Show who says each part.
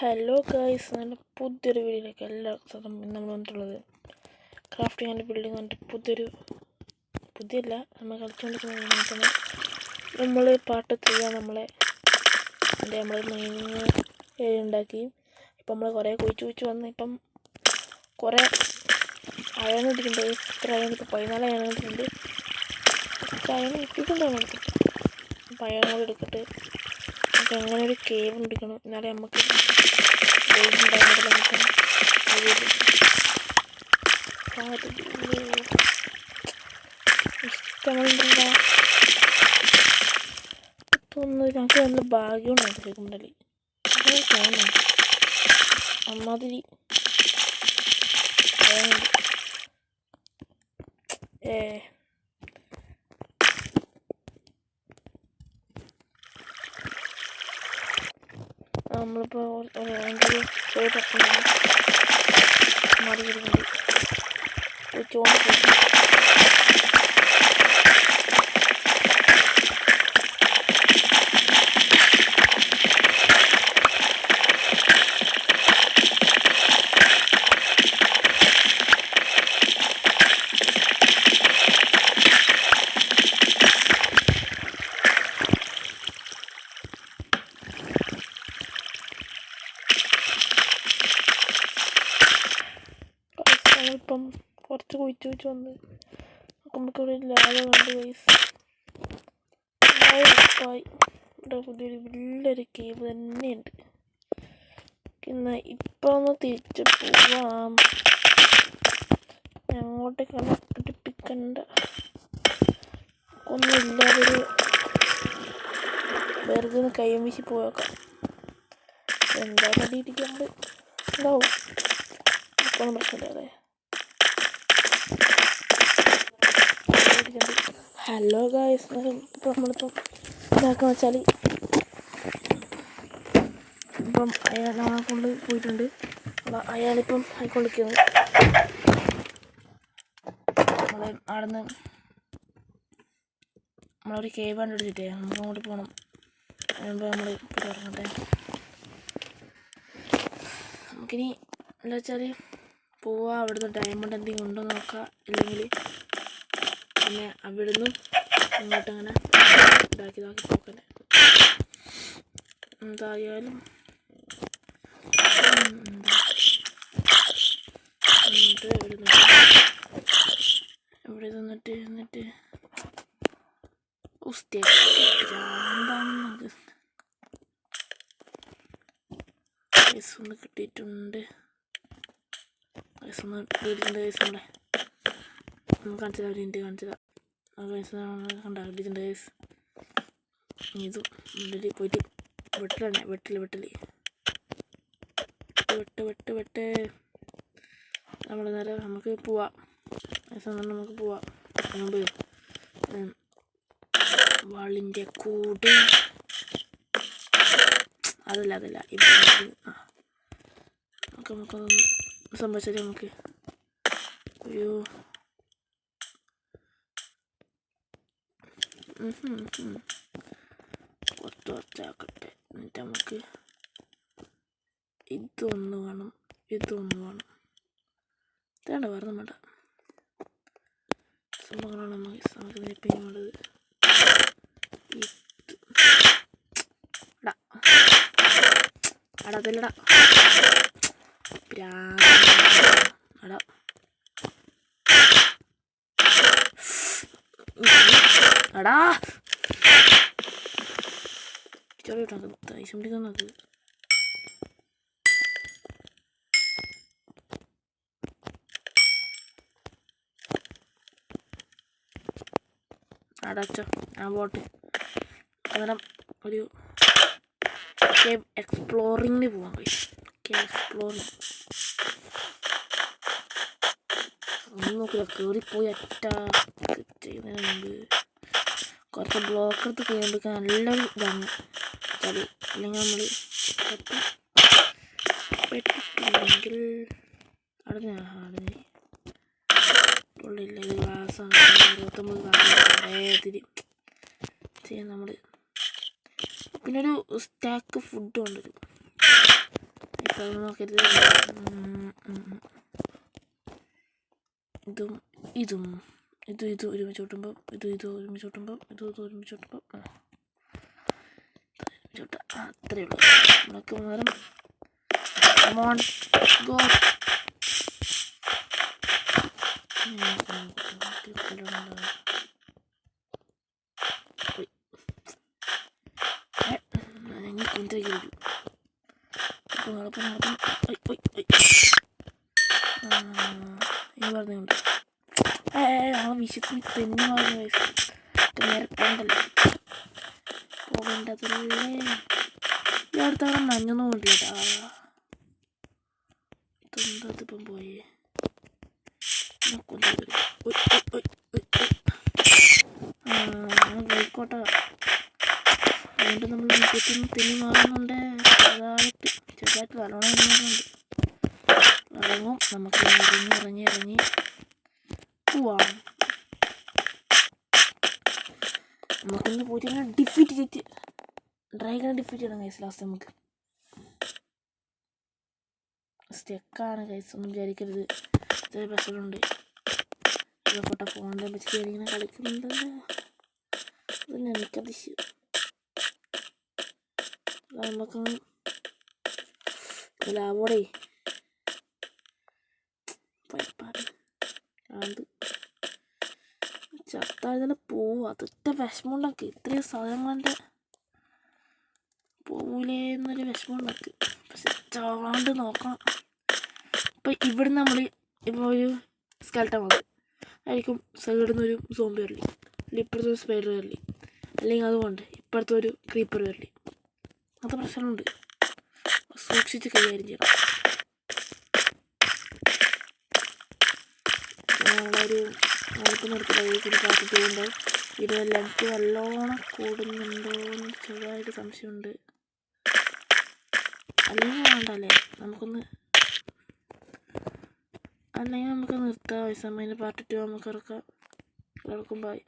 Speaker 1: Hello guys, നല്ല പുതിയൊരു വീഡിയോയിലേക്ക് എല്ലാവർക്കും നമ്മൾ വന്നിട്ടുള്ളത് ക്രാഫ്റ്റിംഗ് ആൻഡ് ബിൽഡിംഗ് പറഞ്ഞിട്ട് പുതിയല്ല നമ്മൾ കളിച്ചുകൊണ്ടിരിക്കുന്ന നമ്മൾ പാർട്ട് 3 നമ്മളെ മൈനിങ് ഉണ്ടാക്കി. ഇപ്പം നമ്മൾ കുറേ കുഴിച്ച് വന്ന് ഇപ്പം കുറേ അയൺ ഇട്ടിട്ടുണ്ട്. ഇത്ര അയൺ ഇപ്പോൾ 14 അയൺ ഇട്ടിട്ടുണ്ട്. അയൺ ഇട്ടിട്ടുണ്ടാവും എടുത്തിട്ട് അപ്പം അയൺ കൂടെ എടുത്തിട്ട് നമുക്ക് അങ്ങനെ ഒരു കേവ് എടുക്കണം. എന്നാലേ നമുക്ക് ഇഷ്ടമുണ്ടല്ല തോന്നുന്നത്. ഞങ്ങൾക്ക് നല്ല ഭാഗ്യമുണ്ടായിട്ട് ശരിക്കുണ്ടല്ലേ അങ്ങനെ തോന്നുന്നു. അമ്മാതിരി നമ്മളിപ്പോൾ ചെറിയ പ്രശ്നം മാറി വരുന്നുണ്ട്. ഇപ്പം കുറച്ച് കുഴിച്ച് വന്ന് നമുക്കിവിടെ ലാഭ കണ്ട് ഗൈസ്. ഇവിടെ പുതിയൊരു വലിയൊരു കേവ് തന്നെയുണ്ട്. പിന്നെ ഇപ്പം ഒന്ന് തിരിച്ച് പോവാം. അങ്ങോട്ടേക്കാണ് പിടിപ്പിക്കണ്ട ഒന്നുമില്ലാതൊരു വെറുതെ ഒന്ന് കയ്യും വീശി പോയേക്കാം. എന്തായാലും അടിയിടിക്കാണ്ട് ഉണ്ടാവും. ഇപ്പം പ്രശ്നമില്ലാതെ. ഹലോ ഗായ്സ്, ഇപ്പം നമ്മളിപ്പം ഇതാക്കാന്ന് വെച്ചാൽ ഇപ്പം അയാൾ നമ്മളെ കൊണ്ട് പോയിട്ടുണ്ട്. അയാളിപ്പം ആയിക്കൊണ്ടിരിക്കുന്നത്. നമ്മൾ അവിടെ നിന്ന് നമ്മളൊരു കേവ് കണ്ടുപിടിച്ചിട്ടേ നമുക്ക് അങ്ങോട്ട് പോകണം. അതിനുമുമ്പ് നമ്മൾ ഇറങ്ങട്ടെ. നമുക്കിനി എന്താ വെച്ചാൽ പോവാം. അവിടുന്ന് ഡയമണ്ട് എന്തെങ്കിലും ഉണ്ടോ നോക്കാം. ഇല്ലെങ്കിൽ പിന്നെ അവിടുന്ന് ഇങ്ങോട്ടങ്ങനെ ഇതാക്കി നോക്കല്ലേ. എന്തായാലും ഇവിടെ നിന്നിട്ട് എന്താണെന്നത് ഒന്ന് കിട്ടിയിട്ടുണ്ട്. ഒന്ന് കിട്ടിയിട്ടുണ്ട്. ഒന്ന് കാണിച്ചതാ, കാണിച്ചതാ കണ്ടിട്ടുണ്ട്. ഇതും ഉള്ളിൽ പോയിട്ട് വെട്ടല് നമ്മൾ നേരെ നമുക്ക് പോവാം. നമുക്ക് പോവാം. മുമ്പ് വാളിൻ്റെ കൂട് അതല്ല ഇപ്പം നമുക്കൊന്ന് സംഭവിച്ചാൽ നമുക്ക് അയ്യോ കുറച്ചാക്കട്ടെ. എന്നിട്ട് നമുക്ക് ഇതൊന്ന് വേണം. ഇതാണ് വേറെ വേണ്ട സംഭവങ്ങളാണ് നമുക്ക് ഇപ്പം വേണ്ടത്. അതല്ലടാ അടാ ചെറിയ തൈശുണ്ടിക്കുന്നത് അടച്ചോ. ഞാൻ പോട്ടെ. അന്നേരം ഒരു കേവ് എക്സ്പ്ലോറിങ്ങിന് പോകാൻ ഒന്നും നോക്കില്ല. കയറിപ്പോയി ചെയ്യുന്നതിന് മുമ്പ് കുറച്ച് ബ്ലോക്ക് എടുത്ത് കയറിക്കാൻ നല്ലൊരു ഇതാണ്. അല്ലെങ്കിൽ നമ്മൾ പെട്ടിട്ടില്ലെങ്കിൽ ഉള്ളില്ല. ഇത് ഗ്ലാസ്സാണ്. 29 ഗ്ലാസ് ചെയ്യാൻ നമ്മൾ. പിന്നെ ഒരു സ്റ്റാക്ക് ഫുഡ് കൊണ്ടുവരും. നോക്കരുത്. ഇതും ഒരുമിച്ച് കൂട്ടുമ്പോൾ ഒരുമിച്ച് കൂട്ടുമ്പോൾ അത്രയേ ഉള്ളൂ. നമുക്ക് നേരം ഇനി പറഞ്ഞുണ്ട് വിശുദ്ധി തെന്നി മാറുന്ന നേരെ പോകണ്ടല്ലോ, പോകേണ്ടതല്ലേ. ഈ അടുത്ത കാലം നഞ്ഞൊന്നും കൊണ്ടില്ല. ഇതെന്താതിപ്പം പോയേ പോയിക്കോട്ടെ. അതുകൊണ്ട് നമ്മൾ വിശുദ്ധി തെന്നി മാറുന്നുണ്ട്. ചെറുതായിട്ട് നല്ലോണം ഇറങ്ങും. നമുക്ക് ഇറങ്ങി പോവാം. നമുക്കൊന്ന് പോയിട്ട് ഡിഫീറ്റ് ചെയ്തിട്ട് ഡ്രാഗനെ ഡിഫീറ്റ് ചെയ്യണം ഗൈസ്. ലാസ്റ്റ് നമുക്ക് സ്റ്റെക്കാണ് ഗൈസ്, ഒന്നും വിചാരിക്കരുത്. ചെറിയ പ്രശ്നമുണ്ട്. ഇതൊക്കെ ഫോണിനെ വെച്ച് ഇങ്ങനെ കളിക്കുന്നുണ്ടല്ലേ, അതന്നെ എനിക്കതിശയം. നമുക്കൊന്ന് ലാവോടെ ചത്താഴ്ച പോവും. അതൊറ്റ വിഷമം ഉണ്ടാക്കി. ഇത്രയും സാധനങ്ങളുടെ പോവൂലേ എന്നൊരു വിഷമം ഉണ്ടാക്കി. പക്ഷെ ചാവാണ്ട് നോക്കണം. ഇപ്പം ഇവിടുന്ന് നമ്മൾ ഇപ്പോൾ ഒരു സ്കെൽട്ടൺ വന്നു ആയിരിക്കും, സൈഡിൽ നിന്നൊരു സോംബി വരലി, അല്ലെങ്കിൽ ഇപ്പുറത്തൊരു സ്പൈഡർ വരലി, അല്ലെങ്കിൽ അതുകൊണ്ട് ഇപ്പുറത്തൊരു ക്രീപ്പർ വരലി. അത് പ്രശ്നമുണ്ട്. സൂക്ഷിച്ച് കൈകാര്യം ചെയ്യണം. ഞങ്ങളൊരു നടക്കുന്നിടത്തില്ല കാത്തിട്ടുണ്ടോ. ഇത് ലെങ്ത്ത് നല്ലോണം കൂടുന്നുണ്ടോ എന്ന് ചെറുതായിട്ട് സംശയമുണ്ട്. അല്ലെങ്കിൽ വേണ്ടല്ലേ, നമുക്ക് നിർത്താം. സമയം പാർട്ട് 2 നമുക്ക് ഇറക്കാം. എല്ലാവർക്കും ബൈ.